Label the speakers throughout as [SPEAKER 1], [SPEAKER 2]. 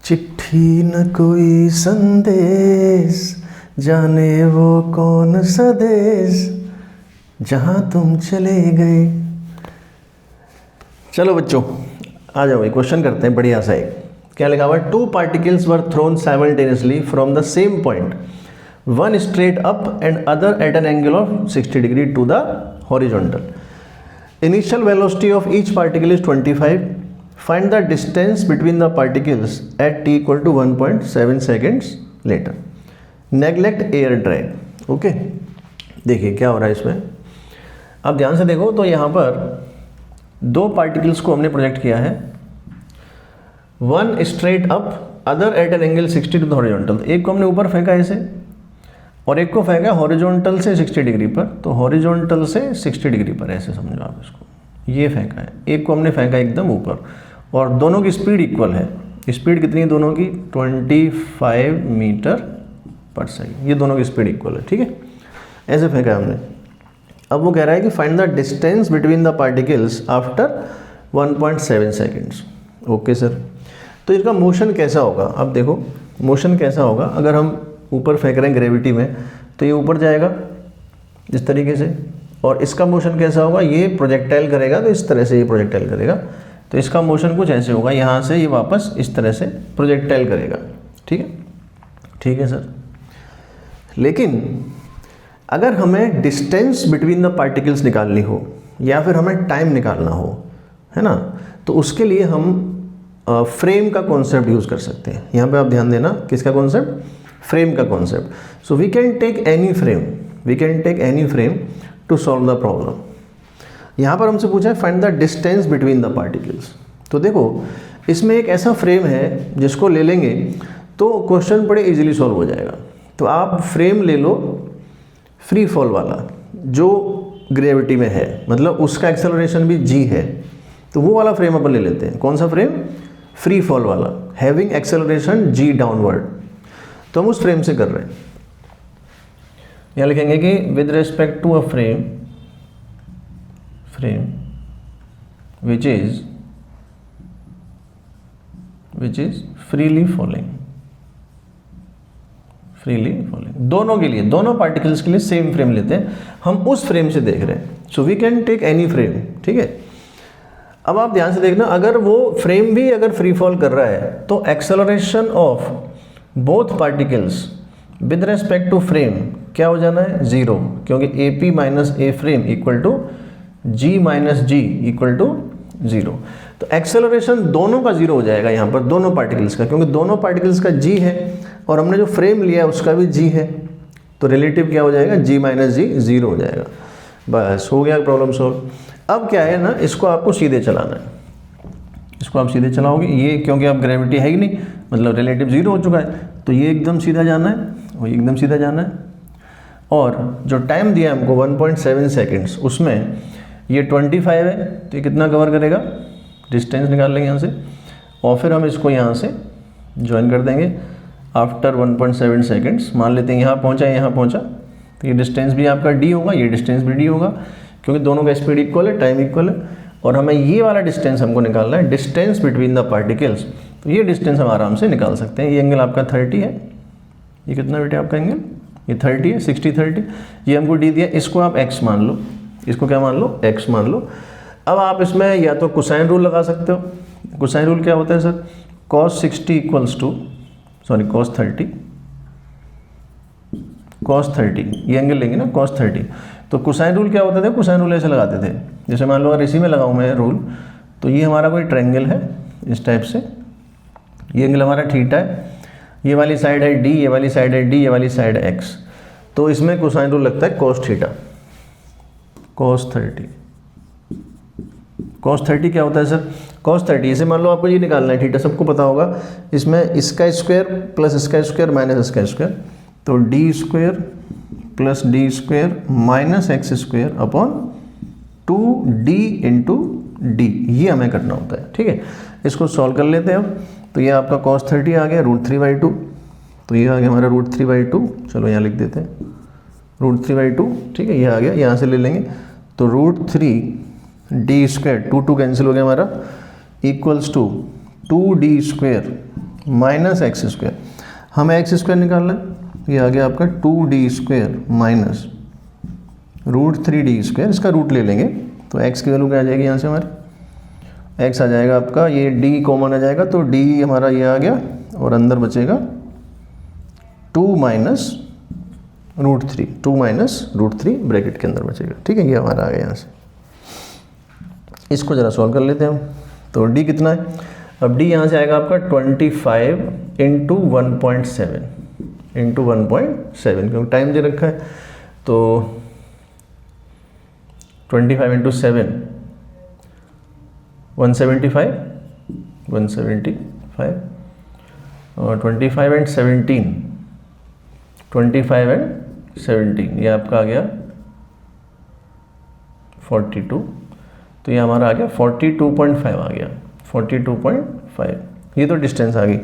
[SPEAKER 1] चिट्ठी न कोई संदेश, जाने वो कौन सा देश, जहाँ तुम चले गए। चलो बच्चों आ जाओ, एक क्वेश्चन करते हैं बढ़िया सा। एक क्या लिखा हुआ है, 2 particles were thrown simultaneously from the same point, one straight up and other at an angle of 60 degree to the horizontal. Initial velocity of each particle is 25. Find the distance between the particles at t equal to 1.7 seconds later. Neglect air drag. Okay, देखिए क्या हो रहा है इसमें। अब ध्यान से देखो तो यहाँ पर 2 पार्टिकल्स को हमने प्रोजेक्ट किया है, one straight up other at an angle 60 to the horizontal. एक को हमने ऊपर फेंका ऐसे और एक को फेंका हॉरिजॉन्टल से 60 डिग्री पर। तो हॉरिजॉन्टल से 60 डिग्री पर ऐसे समझो आप इसको, ये फेंका है। एक को हमने फेंका एकदम ऊपर और दोनों की स्पीड इक्वल है। स्पीड कितनी है दोनों की, 25 मीटर पर सेकेंड। ये दोनों की स्पीड इक्वल है, ठीक है, ऐसे फेंका हमने। अब वो कह रहा है कि find the distance between the particles after 1.7 seconds. Okay sir, तो इसका मोशन कैसा होगा। अब देखो मोशन कैसा होगा, अगर हम ऊपर फेंक रहे हैं ग्रेविटी में तो ये ऊपर जाएगा इस तरीके से, और इसका मोशन कैसा होगा, ये प्रोजेक्टाइल करेगा तो इस तरह से ये प्रोजेक्टाइल करेगा। तो इसका मोशन कुछ ऐसे होगा, यहाँ से ये वापस इस तरह से प्रोजेक्टाइल करेगा, ठीक है, ठीक है सर। लेकिन अगर हमें डिस्टेंस बिटवीन द पार्टिकल्स निकालनी हो या फिर हमें टाइम निकालना हो, है ना, तो उसके लिए हम फ्रेम का कॉन्सेप्ट यूज़ कर सकते हैं। यहाँ पे आप ध्यान देना, किसका कॉन्सेप्ट, फ्रेम का concept. So we can take any frame, we can take any frame to solve the problem. यहाँ पर हमसे पूछा है find the distance between the particles. तो देखो इसमें एक ऐसा फ्रेम है जिसको ले लेंगे तो क्वेश्चन बड़े इजीली सॉल्व हो जाएगा। तो आप फ्रेम ले लो फ्री फॉल वाला जो ग्रेविटी में है, मतलब उसका एक्सेलरेशन भी g है, तो वो वाला फ्रेम अपन ले लेते हैं। कौन सा फ्रेम, फ्री फॉल वाला, हैविंग एक्सेलरेशन g डाउनवर्ड। तो हम उस फ्रेम से कर रहे हैं। यहाँ लिखेंगे कि with respect to a frame which is freely falling, दोनों के लिए, दोनों पार्टिकल्स के लिए सेम फ्रेम लेते हैं, हम उस फ्रेम से देख रहे हैं। So we can take any frame, ठीक है। अब आप ध्यान से देखना, अगर वो फ्रेम भी अगर फ्री फॉल कर रहा है तो acceleration of both particles with respect to frame क्या हो जाना है, 0, क्योंकि AP minus A frame equal to G minus G equal to 0। तो एक्सेलरेशन दोनों का 0 हो जाएगा यहाँ पर, दोनों पार्टिकल्स का, क्योंकि दोनों पार्टिकल्स का G है और हमने जो फ्रेम लिया है उसका भी G है। तो रिलेटिव क्या हो जाएगा, G माइनस जी 0 हो जाएगा। बस हो गया प्रॉब्लम सॉल्व। अब क्या है ना, इसको आपको सीधे चलाना है, इसको आप सीधे चलाओगे। ये क्योंकि अब ग्रेविटी है ही नहीं, मतलब रिलेटिव 0 हो चुका है, तो ये एकदम सीधा जाना है और एकदम सीधा जाना है। और जो टाइम दिया हमको 1.7 सेकेंड्स, उसमें ये 25 है तो ये कितना कवर करेगा, डिस्टेंस निकाल लेंगे यहाँ से और फिर हम इसको यहाँ से ज्वाइन कर देंगे आफ्टर 1.7 सेकेंड्स। मान लेते हैं यहाँ पहुँचा, यहाँ पहुँचा, तो ये डिस्टेंस भी आपका d होगा, ये डिस्टेंस भी d होगा, क्योंकि दोनों का स्पीड इक्वल है, टाइम इक्वल है। और हमें ये वाला डिस्टेंस हमको निकालना है, डिस्टेंस बिटवीन द पार्टिकल्स। तो ये डिस्टेंस हम आराम से निकाल सकते हैं। ये एंगल आपका 30 है, ये कितना बेटे आपका एंगल, ये 30 है, 60-30। ये हमको d दिया, इसको आप x मान लो, इसको क्या मान लो, x मान लो। अब आप इसमें या तो कोसाइन रूल लगा सकते हो। कोसाइन रूल क्या होता है sir, cos 60 equals to cos 30, ये एंगल लेंगे ना cos 30। तो कोसाइन रूल क्या होता था, कोसाइन रूल ऐसे लगाते थे, जैसे मान लो अगर इसी में लगाऊँ मैं रूल, तो ये हमारा कोई ट्रायंगल है इस टाइप से, ये एंगल हमारा थीटा है, ये वाली साइड है d, ये वाली साइड है d, ये वाली साइड है x। तो इसमें कोसाइन रूल लगता है cos थीटा, cos 30। cos 30 क्या होता है सर, cos 30 इसे मान लो आपको ये निकालना है, थीटा सबको पता होगा। इसमें इसका स्क्वायर प्लस इसका स्क्वायर माइनस इसका स्क्वायर, तो d square plus d square minus x square upon 2d into d, ये हमें करना होता है, ठीक है। इसको सॉल्व कर लेते हैं अब। तो ये आपका cos 30 आ गया √3/2, तो ये आ गया हमारा √3/2। चलो यहाँ लिख देते हैं √3/2, ठीक है, ये आ गया, यहाँ से ले लेंगे तो √3d स्क्वायर, 2 कैंसिल हो गया हमारा, equals to 2d square minus X square, हमें एक्स स्क्वायर निकालना है, ये आ गया आपका 2d² माइनस √3d², इसका रूट ले लेंगे तो x की वैल्यू क्या आ जाएगी यहाँ से हमारे, x आ जाएगा आपका, ये d कॉमन आ जाएगा तो d हमारा ये आ गया और अंदर बचेगा 2 माइनस √3 ब्रैकेट के अंदर बचेगा। ठीक है, ये हमारा आ गया यहाँ से। इसको ज़रा सॉल्व कर लेते हैं हम। तो d कितना है, अब d यहाँ से आएगा आपका 25 इंटू 1.7 क्योंकि टाइम दे रखा है, तो 25 इंटू 7 175 और 25 एंड 17 ये आपका आ गया 42, तो ये हमारा आ गया 42.5 आ गया 42.5, ये तो डिस्टेंस आ गई,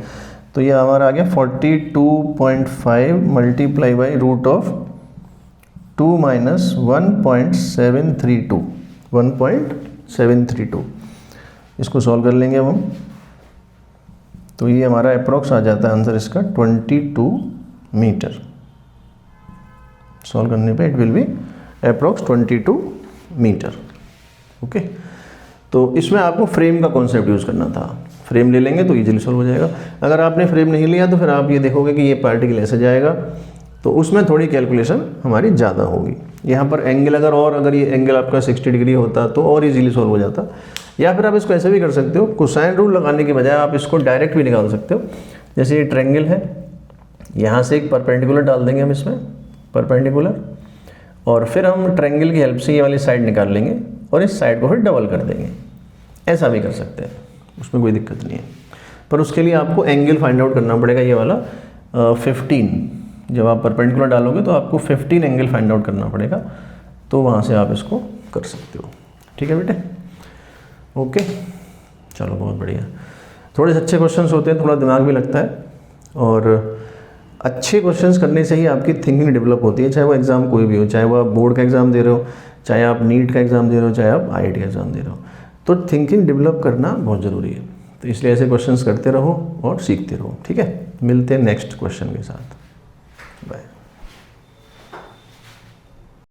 [SPEAKER 1] तो ये हमारा आ गया 42.5 multiply by root of 2 minus 1.732, इसको सॉल्व कर लेंगे अब हम। तो ये हमारा अप्रोक्स आ जाता है आंसर इसका 22 मीटर। सॉल्व करने पे it will be approx 22 metre. Okay, तो इसमें आपको फ्रेम का कॉन्सेप्ट यूज़ करना था। फ्रेम ले लेंगे तो इजीली सॉल्व हो जाएगा। अगर आपने फ्रेम नहीं लिया तो फिर आप ये देखोगे कि ये पार्टिकल ऐसे जाएगा, तो उसमें थोड़ी कैलकुलेशन हमारी ज़्यादा होगी। यहाँ पर एंगल अगर ये एंगल आपका 60 डिग्री होता तो और इजीली सॉल्व हो जाता। या फिर आप इसको ऐसे भी कर सकते हो, कोसाइन रूल लगाने के बजाय आप इसको डायरेक्ट भी निकाल सकते हो। जैसे ये ट्रायंगल है, यहाँ से एक परपेंडिकुलर डाल देंगे हम इसमें, परपेंडिकुलर, और फिर हम ट्रायंगल की हेल्प से ये वाली साइड निकाल लेंगे और इस साइड को फिर डबल कर देंगे। ऐसा भी कर सकते हैं, उसमें कोई दिक्कत नहीं है। पर उसके लिए आपको एंगल फाइंड आउट करना पड़ेगा, ये वाला 15। जब आप परपेंडिकुलर डालोगे तो आपको 15 एंगल फाइंड आउट करना पड़ेगा, तो वहाँ से आप इसको कर सकते हो। ठीक है बेटे, ओके, चलो बहुत बढ़िया। थोड़े से अच्छे क्वेश्चंस होते हैं, थोड़ा दिमाग भी लगता है, और अच्छे क्वेश्चंस करने से ही आपकी थिंकिंग डेवलप होती है, चाहे वो एग्ज़ाम कोई भी हो, चाहे वो आप बोर्ड का एग्ज़ाम दे रहे हो, चाहे आप नीट का एग्ज़ाम दे रहे हो, चाहे आप IIT का एग्ज़ाम दे रहे हो। तो थिंकिंग डेवलप करना बहुत ज़रूरी है, तो इसलिए ऐसे क्वेश्चंस करते रहो और सीखते रहो। ठीक है, मिलते हैं नेक्स्ट क्वेश्चन के साथ। बाय।